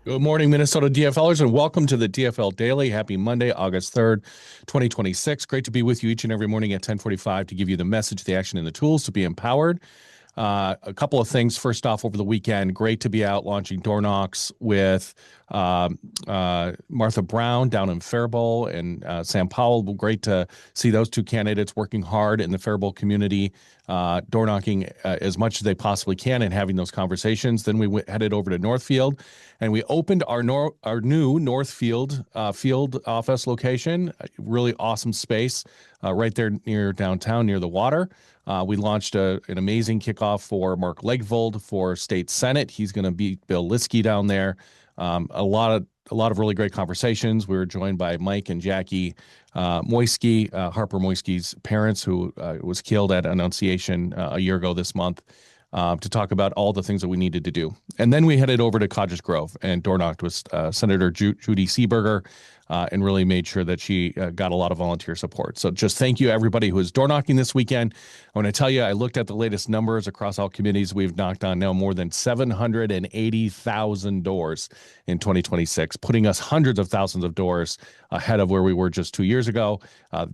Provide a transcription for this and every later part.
Good morning, Minnesota DFLers, and welcome to the DFL Daily. Happy Monday, August 3rd, 2026. Great to be with you each and every morning at 10:45 to give you the message, the action, and the tools to be empowered. A couple of things. First off, over the weekend, great to be out launching door knocks with Martha Brown down in Faribault and Sam Powell. Great to see those two candidates working hard in the Faribault community, door knocking as much as they possibly can and having those conversations. Then we headed over to Northfield and we opened our new Northfield field office location. Really awesome space right there near downtown, near the water. We launched an amazing kickoff for Mark Legvold for State Senate. He's going to beat Bill Liskey down there. A lot of really great conversations. We were joined by Mike and Jackie Moisky, Harper Moisky's parents, who was killed at Annunciation a year ago this month, to talk about all the things that we needed to do. And then we headed over to Codges Grove and door knocked with Senator Judy Seeberger, and really made sure that she got a lot of volunteer support. So just thank you, everybody who is door knocking this weekend. I want to tell you, I looked at the latest numbers across all communities. We've knocked on now more than 780,000 doors in 2026, putting us hundreds of thousands of doors ahead of where we were just 2 years ago.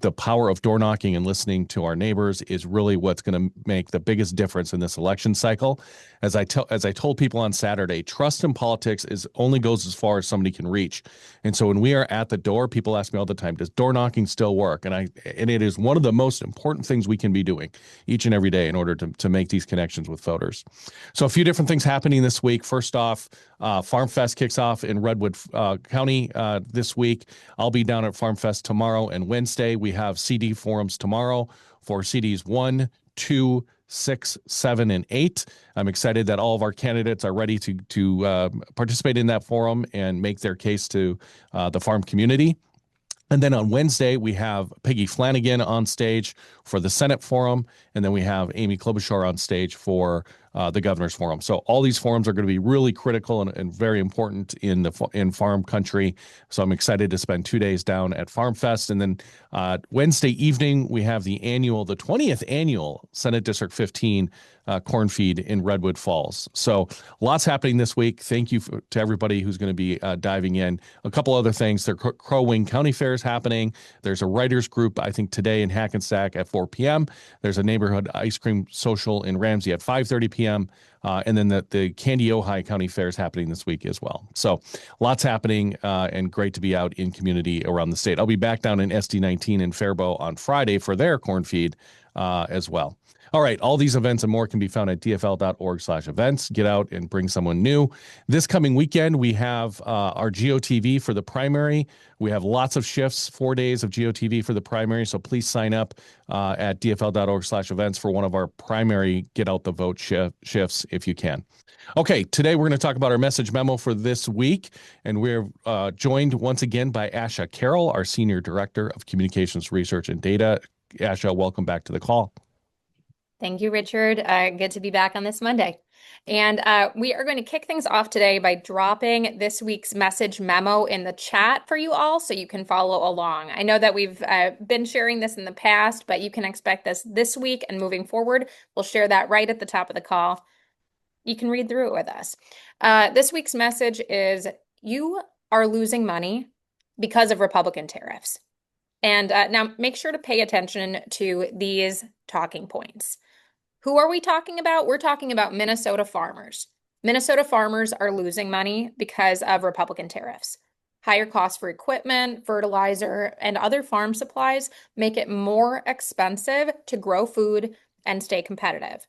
The power of door knocking and listening to our neighbors is really what's going to make the biggest difference in this election cycle. As I told people on Saturday, trust in politics only goes as far as somebody can reach. And so when we are at the door, people ask me all the time, does door knocking still work? And it is one of the most important things we can be doing each and every day in order to make these connections with voters. So a few different things happening this week. First off, Farm Fest kicks off in Redwood County this week. I'll be down at Farm Fest tomorrow and Wednesday. We have CD forums tomorrow for CDs 1, 2, 6, 7, and 8. I'm excited that all of our candidates are ready to participate in that forum and make their case to the farm community. And then on Wednesday, we have Peggy Flanagan on stage for the Senate Forum, and then we have Amy Klobuchar on stage for the Governor's Forum. So all these forums are going to be really critical and very important in farm country. So I'm excited to spend 2 days down at Farm Fest. And then Wednesday evening, we have the 20th annual Senate District 15 corn feed in Redwood Falls. So lots happening this week. Thank you to everybody who's going to be diving in. A couple other things. There are Crow Wing County fairs happening. There's a writers group, I think, today in Hackensack at 4 p.m. There's a neighborhood ice cream social in Ramsey at 5:30 p.m. And then the Candy Ojai County Fair is happening this week as well. So lots happening and great to be out in community around the state. I'll be back down in SD19 in Faribault on Friday for their corn feed as well. All right, all these events and more can be found at dfl.org/events. Get out and bring someone new. This coming weekend, we have our GOTV for the primary. We have lots of shifts, 4 days of GOTV for the primary, so please sign up at dfl.org/events for one of our primary Get Out the Vote shifts if you can. Okay, today we're going to talk about our message memo for this week, and we're joined once again by Asha Carroll, our Senior Director of Communications Research and Data. Asha, welcome back to the call. Thank you, Richard. Good to be back on this Monday. And we are going to kick things off today by dropping this week's message memo in the chat for you all so you can follow along. I know that we've been sharing this in the past, but you can expect this week and moving forward. We'll share that right at the top of the call. You can read through it with us. This week's message is, you are losing money because of Republican tariffs. And now make sure to pay attention to these talking points. Who are we talking about? We're talking about Minnesota farmers. Minnesota farmers are losing money because of Republican tariffs. Higher costs for equipment, fertilizer, and other farm supplies make it more expensive to grow food and stay competitive.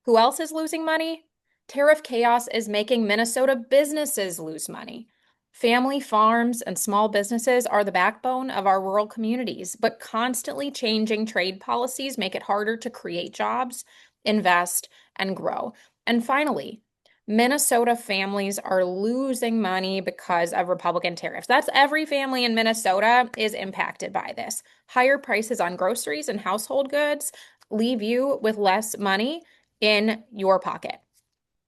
Who else is losing money? Tariff chaos is making Minnesota businesses lose money. Family farms and small businesses are the backbone of our rural communities, but constantly changing trade policies make it harder to create jobs, invest, and grow. And finally, Minnesota families are losing money because of Republican tariffs. That's every family in Minnesota is impacted by this. Higher prices on groceries and household goods leave you with less money in your pocket.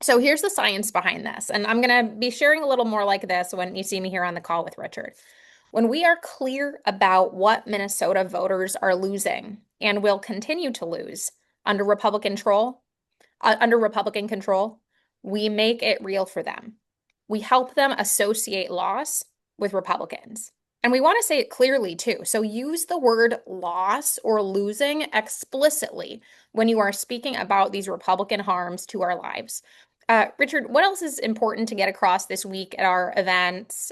So here's the science behind this, and I'm going to be sharing a little more like this when you see me here on the call with Richard. When we are clear about what Minnesota voters are losing and will continue to lose under Republican control, we make it real for them. we help them associate loss with Republicans. And we want to say it clearly too. So use the word loss or losing explicitly when you are speaking about these Republican harms to our lives. Richard, what else is important to get across this week at our events,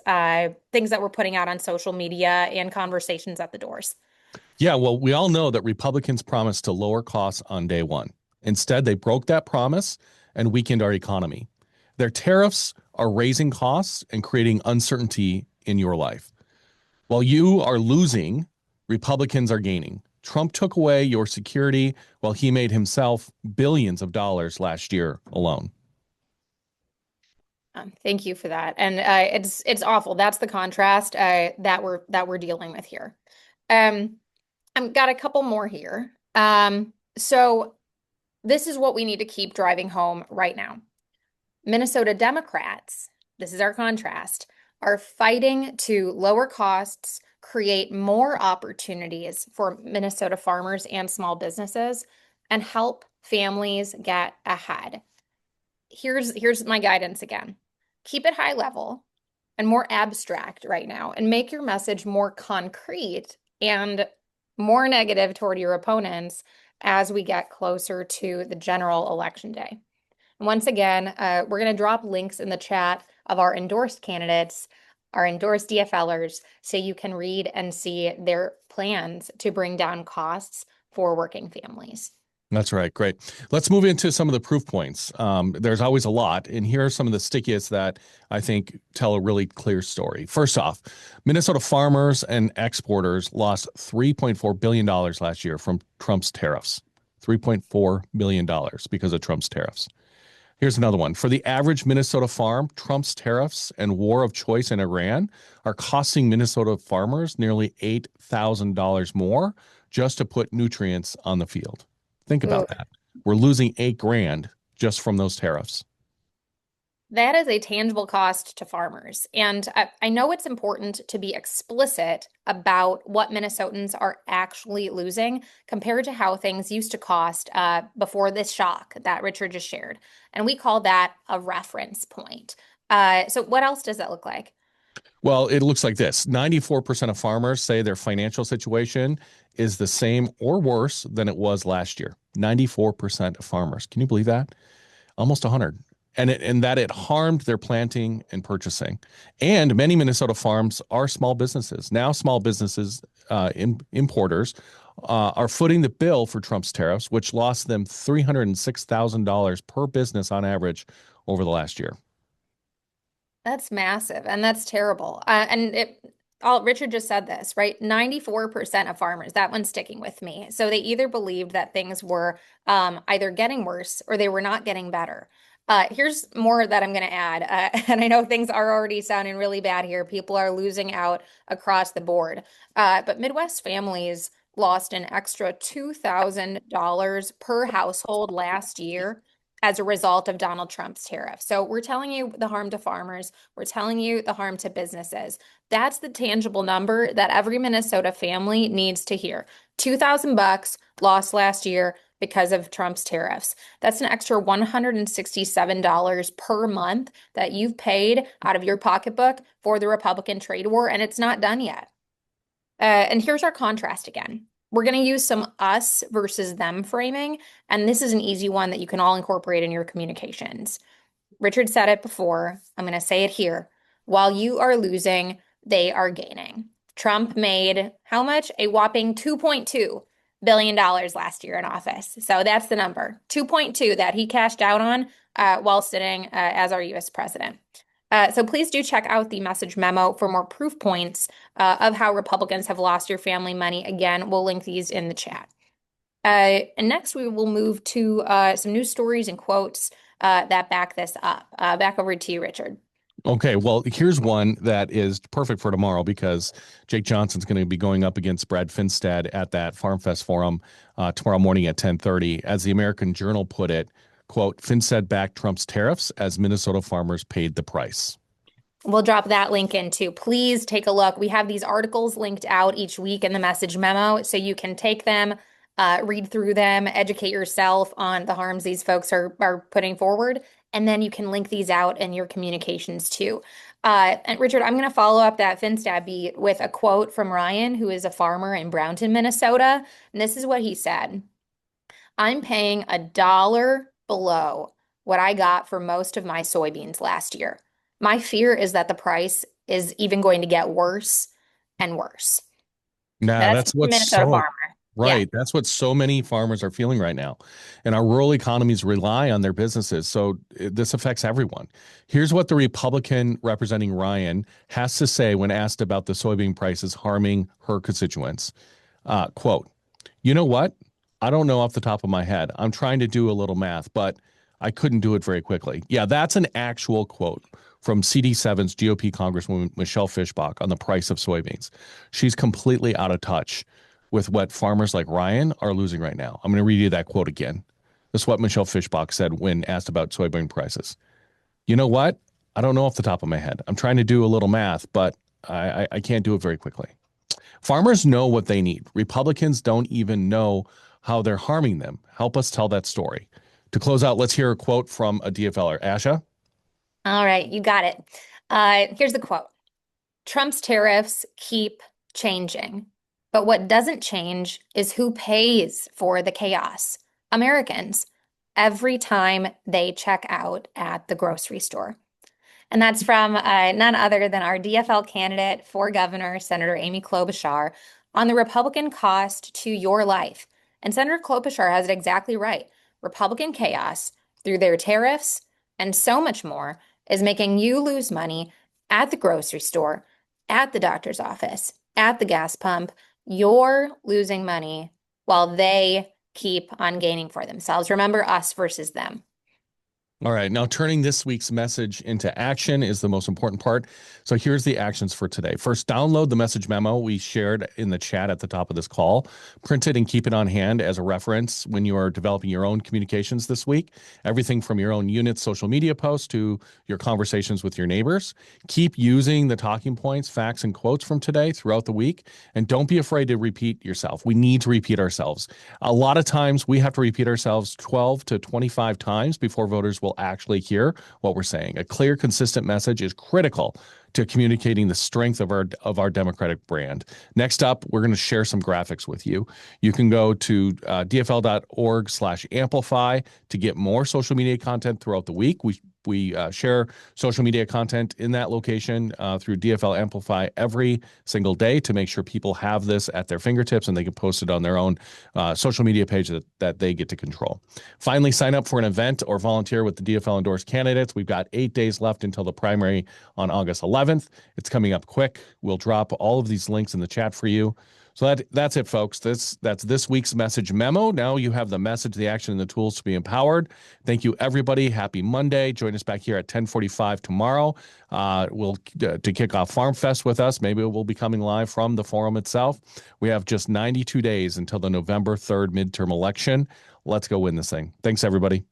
things that we're putting out on social media and conversations at the doors? Yeah, well, we all know that Republicans promised to lower costs on day one. Instead, they broke that promise and weakened our economy. Their tariffs are raising costs and creating uncertainty in your life. While you are losing, Republicans are gaining. Trump took away your security while he made himself billions of dollars last year alone. Thank you for that. And it's awful. That's the contrast that we're dealing with here. I've got a couple more here. So this is what we need to keep driving home right now. Minnesota Democrats, this is our contrast, are fighting to lower costs, create more opportunities for Minnesota farmers and small businesses, and help families get ahead. Here's my guidance again. Keep it high level and more abstract right now, and make your message more concrete and more negative toward your opponents as we get closer to the general election day. Once again, we're going to drop links in the chat of our endorsed candidates, our endorsed DFLers, so you can read and see their plans to bring down costs for working families. That's right. Great. Let's move into some of the proof points. There's always a lot, and here are some of the stickiest that I think tell a really clear story. First off, Minnesota farmers and exporters lost $3.4 billion last year from Trump's tariffs. $3.4 billion because of Trump's tariffs. Here's another one. For the average Minnesota farm, Trump's tariffs and war of choice in Iran are costing Minnesota farmers nearly $8,000 more just to put nutrients on the field. Think about that. We're losing $8,000 just from those tariffs. That is a tangible cost to farmers. And I know it's important to be explicit about what Minnesotans are actually losing compared to how things used to cost before this shock that Richard just shared. And we call that a reference point. So what else does that look like? Well, it looks like this. 94% of farmers say their financial situation is the same or worse than it was last year. 94% of farmers. Can you believe that? Almost 100. And that it harmed their planting and purchasing. And many Minnesota farms are small businesses. Now small businesses, importers, are footing the bill for Trump's tariffs, which lost them $306,000 per business on average over the last year. That's massive, and that's terrible. Richard just said this, right? 94% of farmers, that one's sticking with me. So they either believed that things were either getting worse or they were not getting better. Here's more that I'm going to add. And I know things are already sounding really bad here. People are losing out across the board. But Midwest families lost an extra $2,000 per household last year as a result of Donald Trump's tariff. So we're telling you the harm to farmers. We're telling you the harm to businesses. That's the tangible number that every Minnesota family needs to hear. $2,000 lost last year because of Trump's tariffs. That's an extra $167 per month that you've paid out of your pocketbook for the Republican trade war, and it's not done yet. And here's our contrast again. We're going to use some us versus them framing, and this is an easy one that you can all incorporate in your communications. Richard said it before. I'm going to say it here. While you are losing, they are gaining. Trump made how much? A whopping $2.2 billion last year in office. So that's the number, 2.2 that he cashed out on while sitting as our U.S. president. So please do check out the message memo for more proof points of how Republicans have lost your family money. Again, we'll link these in the chat. And next, we will move to some news stories and quotes that back this up. Back over to you, Richard. Okay, well, here's one that is perfect for tomorrow because Jake Johnson's going to be going up against Brad Finstad at that Farm Fest forum tomorrow morning at 10:30. As the American Journal put it, quote, Finstad backed Trump's tariffs as Minnesota farmers paid the price. We'll drop that link in too. Please take a look. We have these articles linked out each week in the message memo, so you can take them, read through them, educate yourself on the harms these folks are putting forward, And then you can link these out in your communications too. And Richard, I'm going to follow up that FinStat beat with a quote from Ryan, who is a farmer in Brownton, Minnesota. And this is what he said. I'm paying $1 below what I got for most of my soybeans last year. My fear is that the price is even going to get worse and worse. Nah, Now, that's that's a what's Minnesota so farmer. Yeah. right. That's what so many farmers are feeling right now. And our rural economies rely on their businesses. So this affects everyone. Here's what the Republican representing Ryan has to say when asked about the soybean prices harming her constituents. Quote, you know what? I don't know off the top of my head. I'm trying to do a little math, but I couldn't do it very quickly. Yeah, that's an actual quote from CD7's GOP Congresswoman Michelle Fischbach on the price of soybeans. She's completely out of touch with what farmers like Ryan are losing right now. I'm going to read you that quote again. This is what Michelle Fischbach said when asked about soybean prices. You know what? I don't know off the top of my head. I'm trying to do a little math, but I can't do it very quickly. Farmers know what they need. Republicans don't even know how they're harming them. Help us tell that story. To close out, let's hear a quote from a DFLer. Asha? All right, you got it. Here's the quote. Trump's tariffs keep changing, but what doesn't change is who pays for the chaos. Americans, every time they check out at the grocery store. And that's from none other than our DFL candidate for governor, Senator Amy Klobuchar, on the Republican cost to your life. And Senator Klobuchar has it exactly right. Republican chaos through their tariffs and so much more is making you lose money at the grocery store, at the doctor's office, at the gas pump. You're losing money while they keep on gaining for themselves. Remember, us versus them. All right. Now, turning this week's message into action is the most important part. So here's the actions for today. First, download the message memo we shared in the chat at the top of this call. Print it and keep it on hand as a reference when you are developing your own communications this week. Everything from your own unit's social media posts to your conversations with your neighbors. Keep using the talking points, facts, and quotes from today throughout the week. And don't be afraid to repeat yourself. We need to repeat ourselves. A lot of times we have to repeat ourselves 12 to 25 times before voters will actually hear what we're saying. A clear, consistent message is critical to communicating the strength of our Democratic brand. Next up, we're going to share some graphics with you. You can go to dfl.org/amplify to get more social media content throughout the week. We share social media content in that location through DFL Amplify every single day to make sure people have this at their fingertips and they can post it on their own social media page that they get to control. Finally, sign up for an event or volunteer with the DFL endorsed candidates. We've got 8 days left until the primary on August 11th. It's coming up quick. We'll drop all of these links in the chat for you. So that's it, folks. That's this week's message memo. Now you have the message, the action, and the tools to be empowered. Thank you, everybody. Happy Monday. Join us back here at 10:45 tomorrow. We'll to kick off Farm Fest with us. Maybe we'll be coming live from the forum itself. We have just 92 days until the November 3rd midterm election. Let's go win this thing. Thanks, everybody.